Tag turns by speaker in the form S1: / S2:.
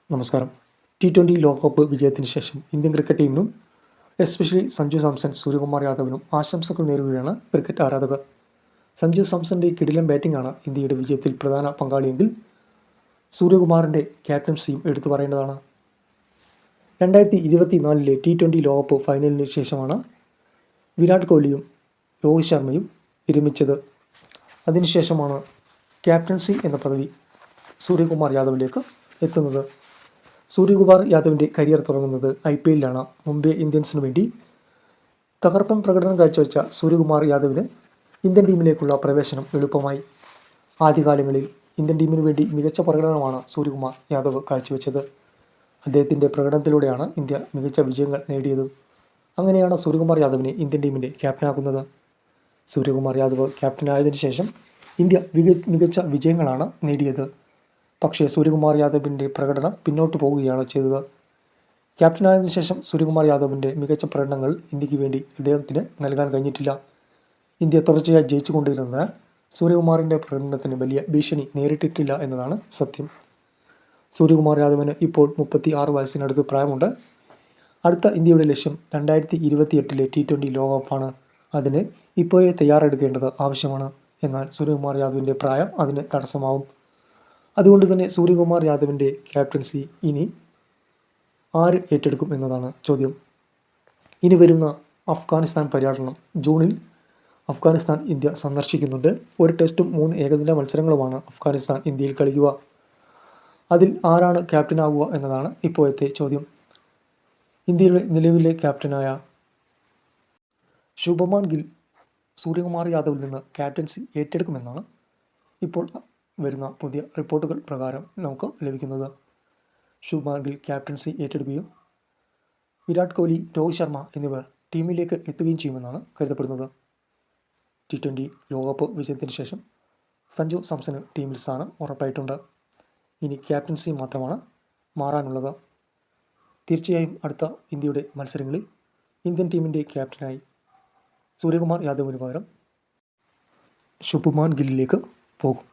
S1: നമസ്കാരം. T20 ലോകകപ്പ് വിജയത്തിന് ശേഷം ഇന്ത്യൻ ക്രിക്കറ്റ് ടീമിനും എസ്പെഷ്യലി സഞ്ജു സാംസൺ, സൂര്യകുമാർ യാദവിനും ആശംസകൾ നേരുകയാണ് ക്രിക്കറ്റ് ആരാധകർ. സഞ്ജു സാംസന്റെ കിടിലൻ ബാറ്റിംഗാണ് ഇന്ത്യയുടെ വിജയത്തിൽ പ്രധാന പങ്കാളിയെങ്കിൽ സൂര്യകുമാറിൻ്റെ ക്യാപ്റ്റൻസിയും എടുത്തു പറയേണ്ടതാണ്. 2024 T20 ലോകകപ്പ് ഫൈനലിന് ശേഷമാണ് വിരാട് കോഹ്ലിയും രോഹിത് ശർമ്മയും വിരമിച്ചത്. അതിനുശേഷമാണ് ക്യാപ്റ്റൻസി എന്ന പദവി സൂര്യകുമാർ യാദവിലേക്ക് എത്തുന്നത്. സൂര്യകുമാർ യാദവിൻ്റെ കരിയർ തുടങ്ങുന്നത് IPLലാണ്. മുംബൈ ഇന്ത്യൻസിനു വേണ്ടി തകർപ്പൻ പ്രകടനം കാഴ്ചവെച്ച സൂര്യകുമാർ യാദവിന് ഇന്ത്യൻ ടീമിലേക്കുള്ള പ്രവേശനം എളുപ്പമായി. ആദ്യകാലങ്ങളിൽ ഇന്ത്യൻ ടീമിനു വേണ്ടി മികച്ച പ്രകടനമാണ് സൂര്യകുമാർ യാദവ് കാഴ്ചവെച്ചത്. അദ്ദേഹത്തിൻ്റെ പ്രകടനത്തിലൂടെയാണ് ഇന്ത്യ മികച്ച വിജയങ്ങൾ നേടിയത്. അങ്ങനെയാണ് സൂര്യകുമാർ യാദവിനെ ഇന്ത്യൻ ടീമിൻ്റെ ക്യാപ്റ്റനാക്കുന്നത്. സൂര്യകുമാർ യാദവ് ക്യാപ്റ്റനായതിനു ശേഷം ഇന്ത്യ മികച്ച വിജയങ്ങളാണ് നേടിയത്. പക്ഷേ സൂര്യകുമാർ യാദവിൻ്റെ പ്രകടനം പിന്നോട്ട് പോവുകയാണ് ചെയ്തത്. ക്യാപ്റ്റനായതിനു ശേഷം സൂര്യകുമാർ യാദവിൻ്റെ മികച്ച പ്രകടനങ്ങൾ ഇന്ത്യക്ക് വേണ്ടി അദ്ദേഹത്തിന് നൽകാൻ കഴിഞ്ഞിട്ടില്ല. ഇന്ത്യ തുടർച്ചയായി ജയിച്ചുകൊണ്ടിരുന്നതിനാൽ സൂര്യകുമാറിൻ്റെ പ്രകടനത്തിന് വലിയ ഭീഷണി നേരിട്ടിട്ടില്ല എന്നതാണ് സത്യം. സൂര്യകുമാർ യാദവിന് ഇപ്പോൾ 36 വയസ്സിനടുത്ത് പ്രായമുണ്ട്. അടുത്ത ഇന്ത്യയുടെ ലക്ഷ്യം 2028 T20 ലോകകപ്പാണ്. അതിന് ഇപ്പോഴേ തയ്യാറെടുക്കേണ്ടത് ആവശ്യമാണ്. എന്നാൽ സൂര്യകുമാർ യാദവിൻ്റെ പ്രായം അതിന് തടസ്സമാവും. അതുകൊണ്ട് തന്നെ സൂര്യകുമാർ യാദവിൻ്റെ ക്യാപ്റ്റൻസി ഇനി ആര് ഏറ്റെടുക്കും എന്നതാണ് ചോദ്യം. ഇനി വരുന്ന അഫ്ഗാനിസ്ഥാൻ പര്യടനം. ജൂണിൽ അഫ്ഗാനിസ്ഥാൻ ഇന്ത്യ സന്ദർശിക്കുന്നുണ്ട്. ഒരു ടെസ്റ്റും 3 ഏകദിന മത്സരങ്ങളുമാണ് അഫ്ഗാനിസ്ഥാൻ ഇന്ത്യയിൽ കളിക്കുക. അതിൽ ആരാണ് ക്യാപ്റ്റനാകുക എന്നതാണ് ഇപ്പോഴത്തെ ചോദ്യം. ഇന്ത്യയുടെ നിലവിലെ ക്യാപ്റ്റനായ ശുഭമാൻ ഗിൽ സൂര്യകുമാർ യാദവിൽ നിന്ന് ക്യാപ്റ്റൻസി ഏറ്റെടുക്കുമെന്നാണ് ഇപ്പോൾ വരുന്ന പുതിയ റിപ്പോർട്ടുകൾ പ്രകാരം നമുക്ക് ലഭിക്കുന്നത്. ശുഭ്മാൻ ഗിൽ ക്യാപ്റ്റൻസി ഏറ്റെടുക്കുകയും വിരാട് കോഹ്ലി, രോഹിത് ശർമ്മ എന്നിവർ ടീമിലേക്ക് എത്തുകയും ചെയ്യുമെന്നാണ് കരുതപ്പെടുന്നത്. T20 ലോകകപ്പ് വിജയത്തിന് ശേഷം സഞ്ജു സാംസന് ടീമിൽ സ്ഥാനം ഉറപ്പായിട്ടുണ്ട്. ഇനി ക്യാപ്റ്റൻസി മാത്രമാണ് മാറാനുള്ളത്. തീർച്ചയായും അടുത്ത ഇന്ത്യയുടെ മത്സരങ്ങളിൽ ഇന്ത്യൻ ടീമിൻ്റെ ക്യാപ്റ്റനായി സൂര്യകുമാർ യാദവിന് പകരം ശുഭ്മാൻ ഗില്ലിലേക്ക് പോകും.